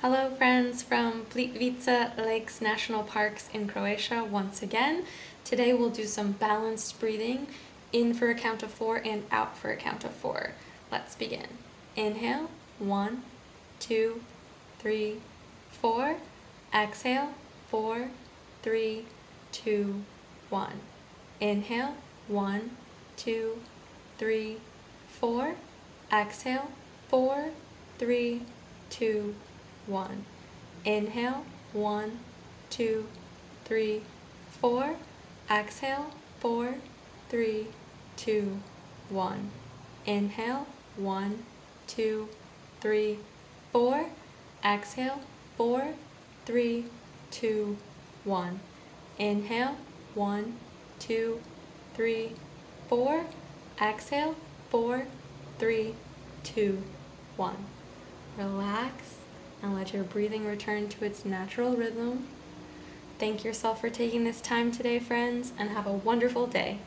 Hello friends from Plitvice Lakes National Parks in Croatia once again. Today we'll do some balanced breathing, in for a count of 4 and out for a count of 4. Let's begin. Inhale, 1, 2, 3, 4. Exhale, 4, 3, 2, 1. Inhale, 1, 2, 3, 4. Exhale, 4, 3, 2, 1. Inhale, 1, 2, 3, 4. Exhale, 4, 3, 2, 1. Inhale, 1, 2, 3, 4. Exhale, 4, 3, 2, 1. Inhale, 1, 2, 3, 4. Exhale, 4, 3, 2, 1. Relax and let your breathing return to its natural rhythm. Thank yourself for taking this time today, friends, and have a wonderful day.